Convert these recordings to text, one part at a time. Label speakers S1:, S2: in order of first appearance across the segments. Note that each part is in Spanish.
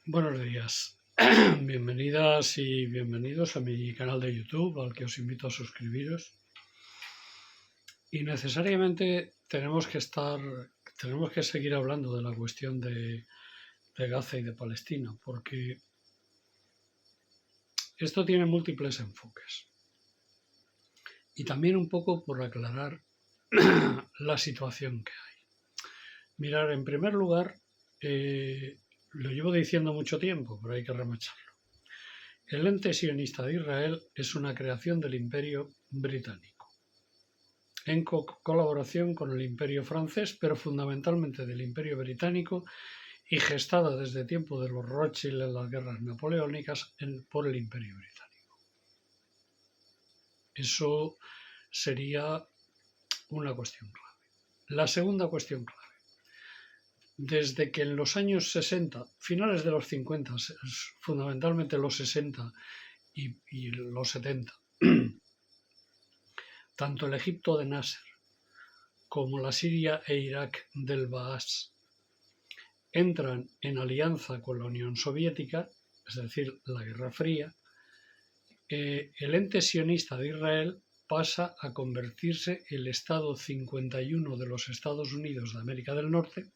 S1: Buenos días, bienvenidas y bienvenidos a mi canal de YouTube, al que os invito a suscribiros. Y necesariamente tenemos que seguir hablando de la cuestión de Gaza y de Palestina, porque esto tiene múltiples enfoques. Y también un poco por aclarar la situación que hay. Mirar, en primer lugar, lo llevo diciendo mucho tiempo, pero hay que remacharlo. El ente sionista de Israel es una creación del Imperio Británico, en colaboración con el Imperio francés, pero fundamentalmente del Imperio Británico y gestada desde tiempo de los Rothschild en las guerras napoleónicas por el Imperio Británico. Eso sería una cuestión clave. La segunda cuestión clave. Desde que en los años 60, finales de los 50, fundamentalmente los 60 y los 70, tanto el Egipto de Nasser como la Siria e Irak del Baas entran en alianza con la Unión Soviética, es decir, la Guerra Fría, el ente sionista de Israel pasa a convertirse el Estado 51 de los Estados Unidos de América del Norte,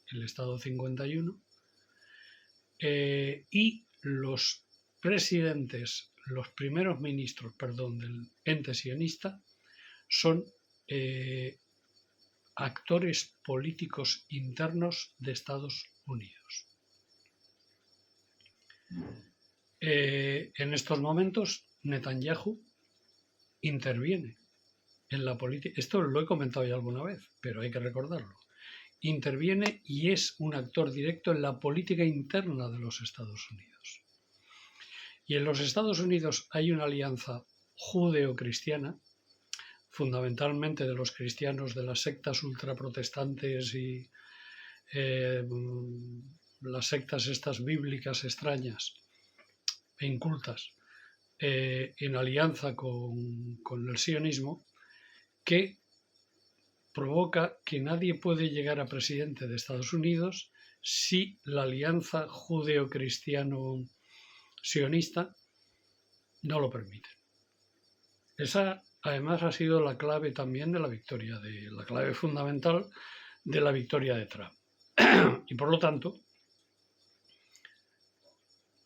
S1: el Estado 51, y los presidentes, los primeros ministros, del ente sionista son actores políticos internos de Estados Unidos. En estos momentos, Netanyahu interviene en la política. Esto lo he comentado ya alguna vez, pero hay que recordarlo. Interviene y es un actor directo en la política interna de los Estados Unidos. Y en los Estados Unidos hay una alianza judeo-cristiana, fundamentalmente de los cristianos de las sectas ultraprotestantes y las sectas estas bíblicas extrañas e incultas, en alianza con el sionismo, que provoca que nadie puede llegar a presidente de Estados Unidos si la alianza judeo-cristiano-sionista no lo permite. Esa, además, ha sido la clave también de la victoria, la clave fundamental de la victoria de Trump. Y por lo tanto,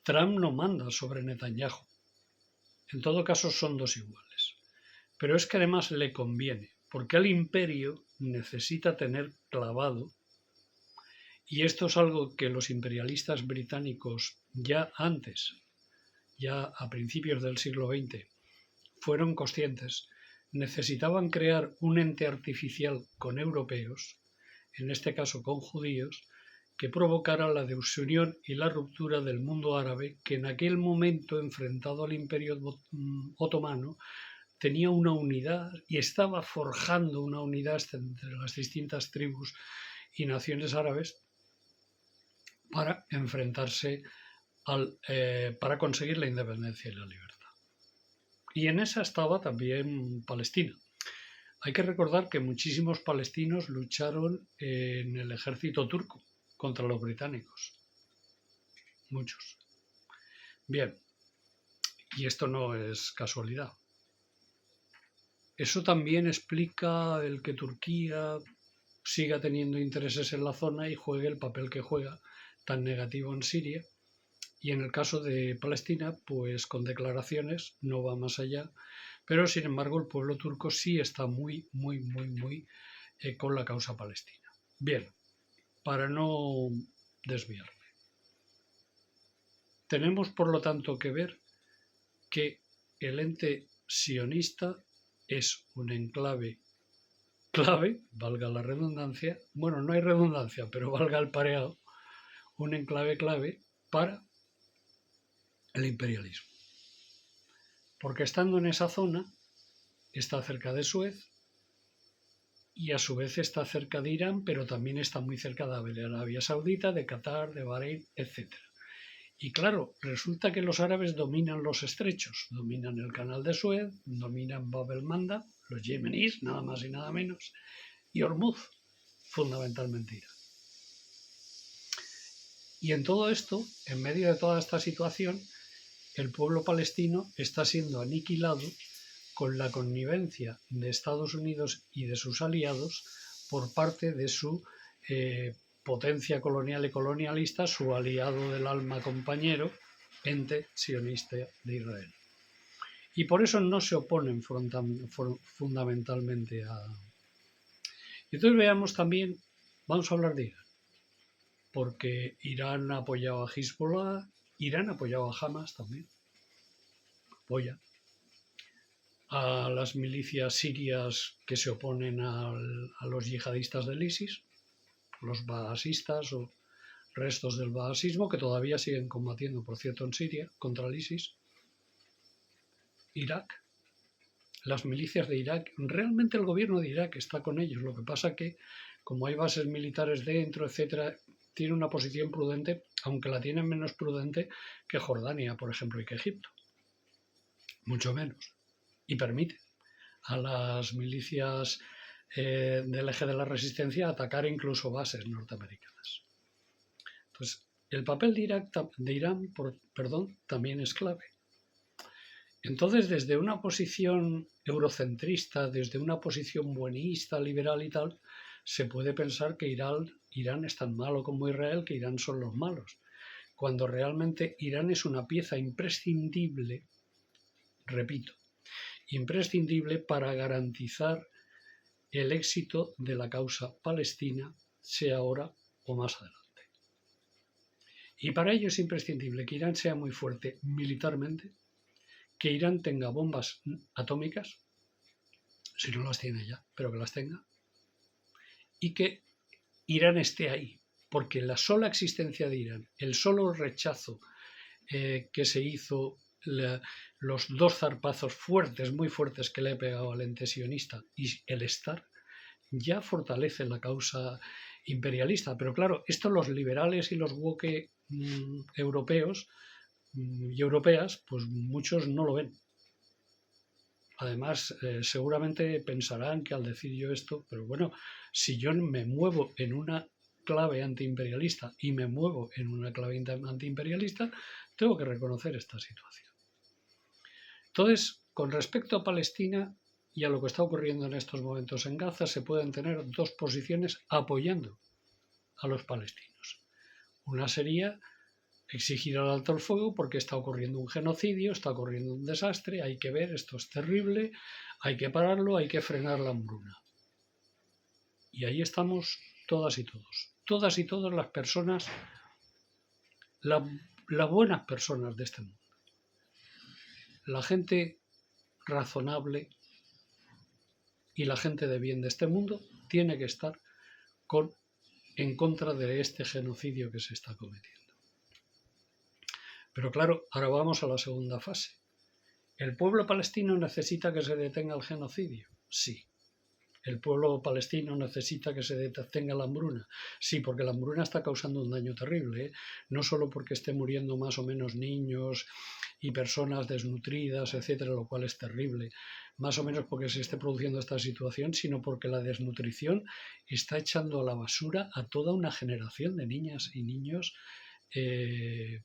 S1: Trump no manda sobre Netanyahu. En todo caso, son dos iguales. Pero es que además le conviene, porque el imperio necesita tener clavado, y esto es algo que los imperialistas británicos ya antes, ya a principios del siglo XX, fueron conscientes, necesitaban crear un ente artificial con europeos, en este caso con judíos, que provocara la desunión y la ruptura del mundo árabe, que en aquel momento, enfrentado al Imperio otomano, tenía una unidad y estaba forjando una unidad entre las distintas tribus y naciones árabes para enfrentarse para conseguir la independencia y la libertad. Y en esa estaba también Palestina. Hay que recordar que muchísimos palestinos lucharon en el ejército turco contra los británicos. Muchos. Bien, y esto no es casualidad. Eso también explica el que Turquía siga teniendo intereses en la zona y juegue el papel que juega, tan negativo en Siria. Y en el caso de Palestina, pues con declaraciones, no va más allá. Pero sin embargo el pueblo turco sí está muy con la causa palestina. Bien, para no desviarme. Tenemos por lo tanto que ver que el ente sionista es un enclave clave, valga la redundancia, bueno, no hay redundancia, pero valga el pareado, un enclave clave para el imperialismo. Porque estando en esa zona, está cerca de Suez y a su vez está cerca de Irán, pero también está muy cerca de Arabia Saudita, de Qatar, de Bahrein, etc. Y claro, resulta que los árabes dominan los estrechos, dominan el canal de Suez, dominan Bab el-Manda, los yemeníes, nada más y nada menos, y Hormuz, fundamentalmente Irán. Y en todo esto, en medio de toda esta situación, el pueblo palestino está siendo aniquilado con la connivencia de Estados Unidos y de sus aliados por parte de su potencia colonial y colonialista, su aliado del alma compañero, ente sionista de Israel. Y por eso no se oponen fundamentalmente a... Entonces veamos también, vamos a hablar de Irán, porque Irán ha apoyado a Hezbollah, Irán ha apoyado a Hamas también, apoya a las milicias sirias que se oponen a los yihadistas del ISIS, los baasistas o restos del baasismo que todavía siguen combatiendo, por cierto, en Siria contra el ISIS. Irak, las milicias de Irak, realmente el gobierno de Irak está con ellos, lo que pasa que como hay bases militares dentro, etcétera, tiene una posición prudente, aunque la tienen menos prudente que Jordania, por ejemplo, y que Egipto, mucho menos, y permite a las milicias del eje de la resistencia atacar incluso bases norteamericanas. Entonces, el papel de Irán también es clave. Entonces, desde una posición eurocentrista, desde una posición buenista, liberal y tal, se puede pensar que Irán es tan malo como Israel, que Irán son los malos, cuando realmente Irán es una pieza imprescindible, repito, imprescindible para garantizar el éxito de la causa palestina, sea ahora o más adelante. Y para ello es imprescindible que Irán sea muy fuerte militarmente, que Irán tenga bombas atómicas, si no las tiene ya, pero que las tenga, y que Irán esté ahí, porque la sola existencia de Irán, el solo rechazo que se hizo, los dos zarpazos fuertes, muy fuertes que le he pegado al ente sionista y el estar, ya fortalece la causa imperialista. Pero claro, esto los liberales y los woke europeos y europeas, pues muchos no lo ven. Además, seguramente pensarán que al decir yo esto, pero bueno, si yo me muevo en una clave antiimperialista y me muevo en una clave antiimperialista, tengo que reconocer esta situación. Entonces, con respecto a Palestina y a lo que está ocurriendo en estos momentos en Gaza, se pueden tener dos posiciones apoyando a los palestinos. Una sería exigir el alto el fuego porque está ocurriendo un genocidio, está ocurriendo un desastre, hay que ver, esto es terrible, hay que pararlo, hay que frenar la hambruna. Y ahí estamos todas y todas las personas, las buenas personas de este mundo. La gente razonable y la gente de bien de este mundo tiene que estar en contra de este genocidio que se está cometiendo. Pero claro, ahora vamos a la segunda fase. ¿El pueblo palestino necesita que se detenga el genocidio? Sí. ¿El pueblo palestino necesita que se detenga la hambruna? Sí, porque la hambruna está causando un daño terrible, ¿eh? No solo porque esté muriendo más o menos niños y personas desnutridas, etcétera, lo cual es terrible, más o menos porque se esté produciendo esta situación, sino porque la desnutrición está echando a la basura a toda una generación de niñas y niños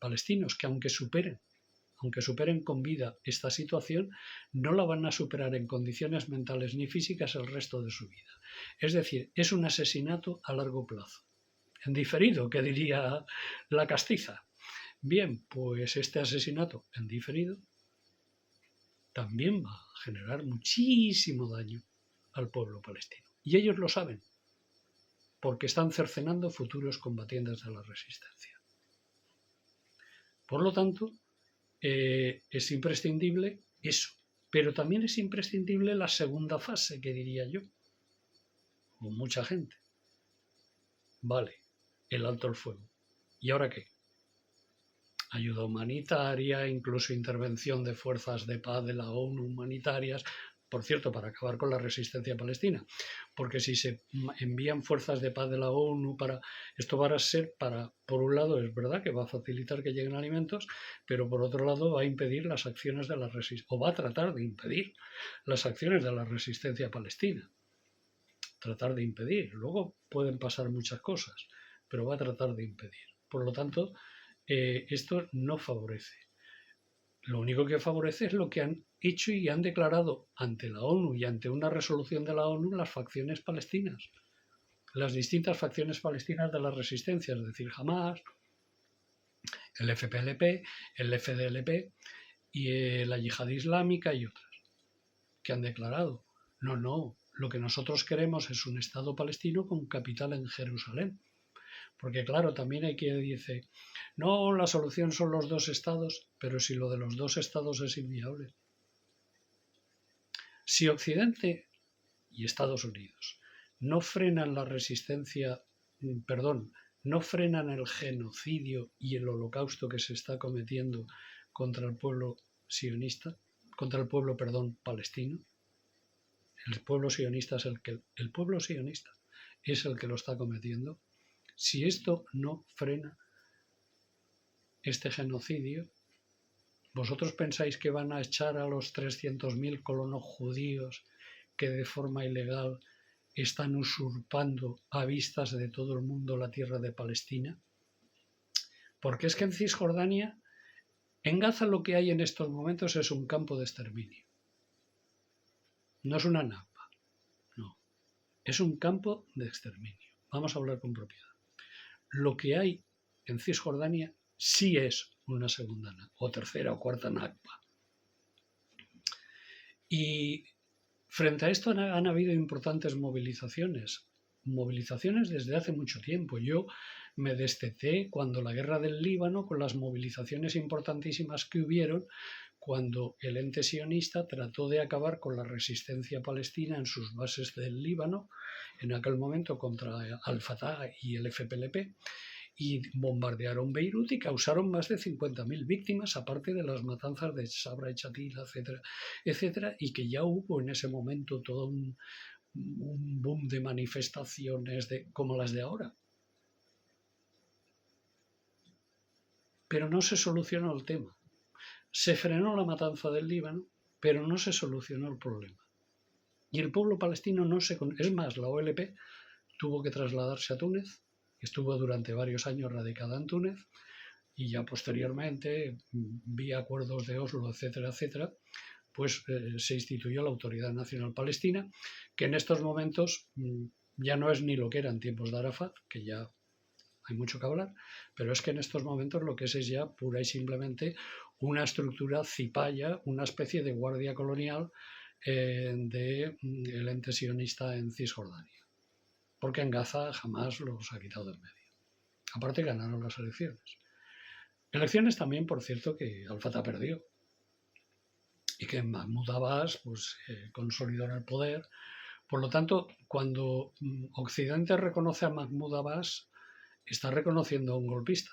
S1: palestinos que aunque superen con vida esta situación, no la van a superar en condiciones mentales ni físicas el resto de su vida. Es decir, es un asesinato a largo plazo. En diferido, que diría la castiza. Bien, pues este asesinato en diferido también va a generar muchísimo daño al pueblo palestino. Y ellos lo saben, porque están cercenando futuros combatientes de la resistencia. Por lo tanto, es imprescindible eso, pero también es imprescindible la segunda fase, que diría yo, con mucha gente. Vale, el alto el fuego. ¿Y ahora qué? Ayuda humanitaria, incluso intervención de fuerzas de paz de la ONU humanitarias, por cierto, para acabar con la resistencia palestina, porque si se envían fuerzas de paz de la ONU esto va a ser por un lado es verdad que va a facilitar que lleguen alimentos, pero por otro lado va a impedir las acciones de la resistencia, o va a tratar de impedir las acciones de la resistencia palestina. Tratar de impedir, luego pueden pasar muchas cosas, pero va a tratar de impedir. Por lo tanto, esto no favorece. Lo único que favorece es lo que han hecho y han declarado ante la ONU y ante una resolución de la ONU las facciones palestinas, las distintas facciones palestinas de la resistencia, es decir, Hamas, el FPLP, el FDLP y la Yihad Islámica y otras, que han declarado, no, lo que nosotros queremos es un Estado palestino con capital en Jerusalén. Porque claro, también hay quien dice, no, la solución son los dos estados, pero si lo de los dos estados es inviable. Si Occidente y Estados Unidos no frenan la resistencia, no frenan el genocidio y el holocausto que se está cometiendo contra el pueblo sionista, contra el pueblo, palestino, el pueblo sionista es el que lo está cometiendo. Si esto no frena este genocidio, ¿vosotros pensáis que van a echar a los 300.000 colonos judíos que de forma ilegal están usurpando a vistas de todo el mundo la tierra de Palestina? Porque es que en Cisjordania, en Gaza, lo que hay en estos momentos es un campo de exterminio. No es una nakba, no. Es un campo de exterminio. Vamos a hablar con propiedad. Lo que hay en Cisjordania sí es una segunda o tercera o cuarta nakba. Y frente a esto han habido importantes movilizaciones desde hace mucho tiempo. Yo me desteté cuando la guerra del Líbano, con las movilizaciones importantísimas que hubieron, cuando el ente sionista trató de acabar con la resistencia palestina en sus bases del Líbano, en aquel momento contra Al-Fatah y el FPLP, y bombardearon Beirut y causaron más de 50.000 víctimas, aparte de las matanzas de Sabra y Shatila, etcétera, etcétera, y que ya hubo en ese momento todo un boom de manifestaciones como las de ahora. Pero no se solucionó el tema. Se frenó la matanza del Líbano, pero no se solucionó el problema. Y el pueblo palestino no se... Es más, la OLP tuvo que trasladarse a Túnez, estuvo durante varios años radicada en Túnez, y ya posteriormente, vía acuerdos de Oslo, etcétera, etcétera, pues se instituyó la Autoridad Nacional Palestina, que en estos momentos ya no es ni lo que era en tiempos de Arafat, que ya hay mucho que hablar, pero es que en estos momentos lo que es ya pura y simplemente una estructura cipaya, una especie de guardia colonial del ente sionista en Cisjordania. Porque en Gaza jamás los ha quitado de en medio. Aparte ganaron las elecciones. Elecciones también, por cierto, que Al-Fatah perdió. Y que Mahmoud Abbas pues, consolidó en el poder. Por lo tanto, cuando Occidente reconoce a Mahmoud Abbas, está reconociendo a un golpista.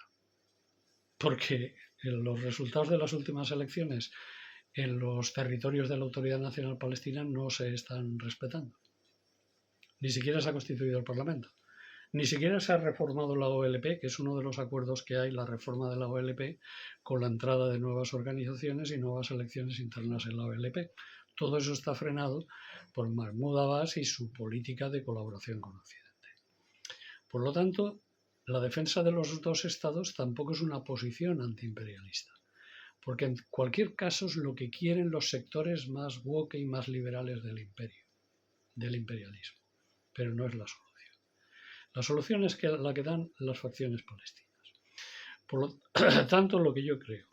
S1: Porque los resultados de las últimas elecciones en los territorios de la Autoridad Nacional Palestina no se están respetando. Ni siquiera se ha constituido el Parlamento. Ni siquiera se ha reformado la OLP, que es uno de los acuerdos que hay, la reforma de la OLP, con la entrada de nuevas organizaciones y nuevas elecciones internas en la OLP. Todo eso está frenado por Mahmoud Abbas y su política de colaboración con Occidente. Por lo tanto, la defensa de los dos estados tampoco es una posición antiimperialista, porque en cualquier caso es lo que quieren los sectores más woke y más liberales del imperio, del imperialismo, pero no es la solución. La solución es la que dan las facciones palestinas. Por lo tanto, lo que yo creo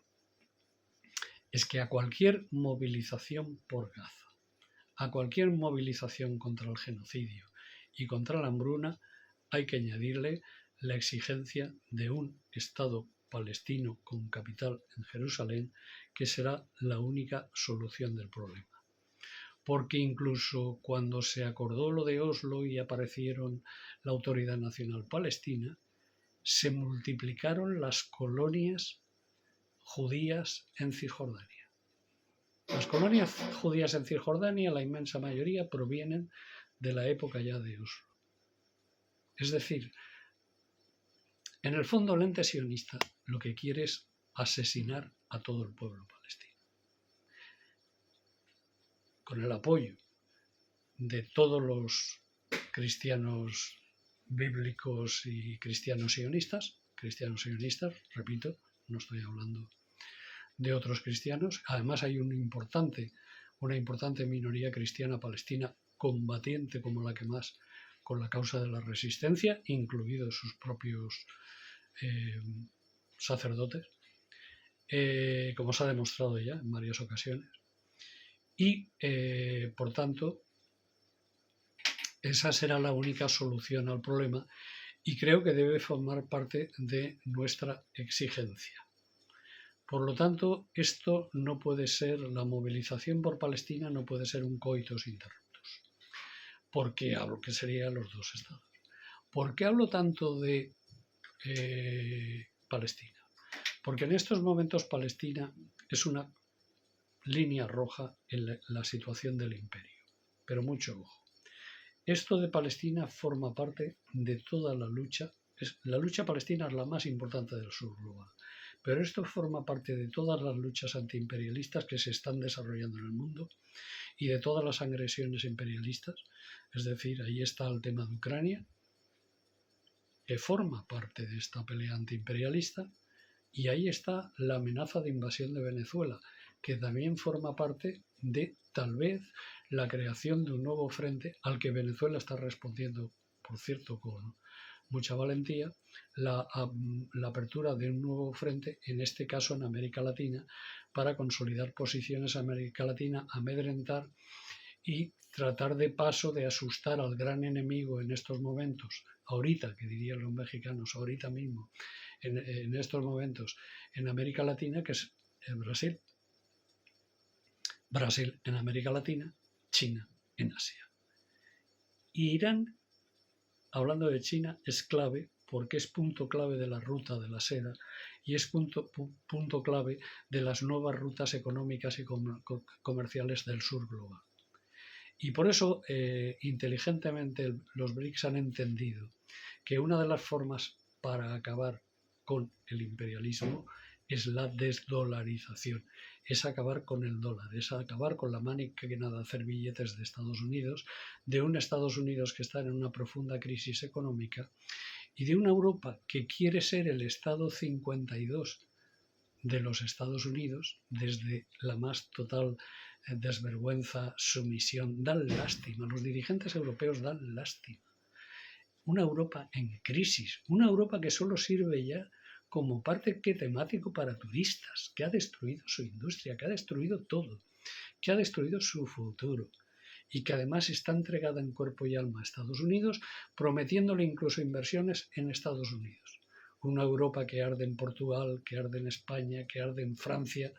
S1: es que a cualquier movilización por Gaza, a cualquier movilización contra el genocidio y contra la hambruna, hay que añadirle la exigencia de un Estado palestino con capital en Jerusalén, que será la única solución del problema. Porque incluso cuando se acordó lo de Oslo y aparecieron la Autoridad Nacional Palestina, se multiplicaron las colonias judías en Cisjordania. Las colonias judías en Cisjordania, la inmensa mayoría, provienen de la época ya de Oslo. Es decir, en el fondo el ente sionista lo que quiere es asesinar a todo el pueblo palestino. Con el apoyo de todos los cristianos bíblicos y cristianos sionistas, cristianos sionistas, repito, no estoy hablando de otros cristianos. Además hay una importante minoría cristiana palestina combatiente como la que más con la causa de la resistencia, incluidos sus propios sacerdotes, como se ha demostrado ya en varias ocasiones. Y, por tanto, esa será la única solución al problema y creo que debe formar parte de nuestra exigencia. Por lo tanto, esto no puede ser, la movilización por Palestina no puede ser un coitus interruptus, porque hablo que serían los dos estados. ¿Por qué hablo tanto de Palestina? Porque en estos momentos Palestina es una línea roja en la situación del imperio, pero mucho ojo. Esto de Palestina forma parte de toda la lucha. La lucha palestina es la más importante del sur global, pero esto forma parte de todas las luchas antiimperialistas que se están desarrollando en el mundo y de todas las agresiones imperialistas. Es decir, ahí está el tema de Ucrania, que forma parte de esta pelea antiimperialista, y ahí está la amenaza de invasión de Venezuela, que también forma parte de, tal vez, la creación de un nuevo frente al que Venezuela está respondiendo, por cierto, con mucha valentía, la apertura de un nuevo frente, en este caso en América Latina, para consolidar posiciones en América Latina, amedrentar y tratar de paso de asustar al gran enemigo en estos momentos, ahorita, que dirían los mexicanos, ahorita mismo, en estos momentos en América Latina, que es Brasil. Brasil en América Latina, China en Asia. Y Irán, hablando de China, es clave porque es punto clave de la ruta de la seda y es punto clave de las nuevas rutas económicas y comerciales del sur global. Y por eso, inteligentemente, los BRICS han entendido que una de las formas para acabar con el imperialismo es la desdolarización, es acabar con el dólar, es acabar con la máquina de hacer billetes de Estados Unidos, de un Estados Unidos que está en una profunda crisis económica y de una Europa que quiere ser el Estado 52 de los Estados Unidos desde la más total desvergüenza, sumisión. Dan lástima, los dirigentes europeos dan lástima. Una Europa en crisis, una Europa que solo sirve ya como parque temático para turistas, que ha destruido su industria, que ha destruido todo, que ha destruido su futuro y que además está entregada en cuerpo y alma a Estados Unidos, prometiéndole incluso inversiones en Estados Unidos. Una Europa que arde en Portugal, que arde en España, que arde en Francia,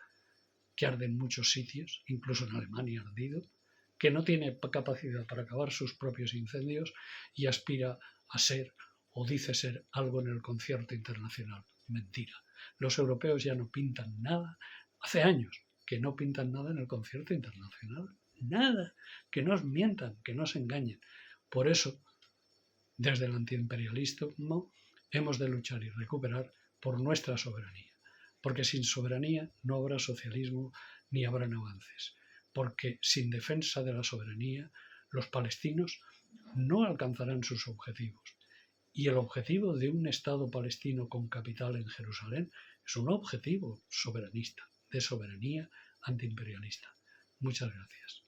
S1: que arde en muchos sitios, incluso en Alemania ha ardido, que no tiene capacidad para acabar sus propios incendios y aspira a ser o dice ser algo en el concierto internacional. Mentira. Los europeos ya no pintan nada. Hace años que no pintan nada en el concierto internacional. Nada. Que no os mientan, que no os engañen. Por eso, desde el antiimperialismo, hemos de luchar y recuperar por nuestra soberanía. Porque sin soberanía no habrá socialismo ni habrán avances. Porque sin defensa de la soberanía, los palestinos no alcanzarán sus objetivos. Y el objetivo de un Estado palestino con capital en Jerusalén es un objetivo soberanista, de soberanía antiimperialista. Muchas gracias.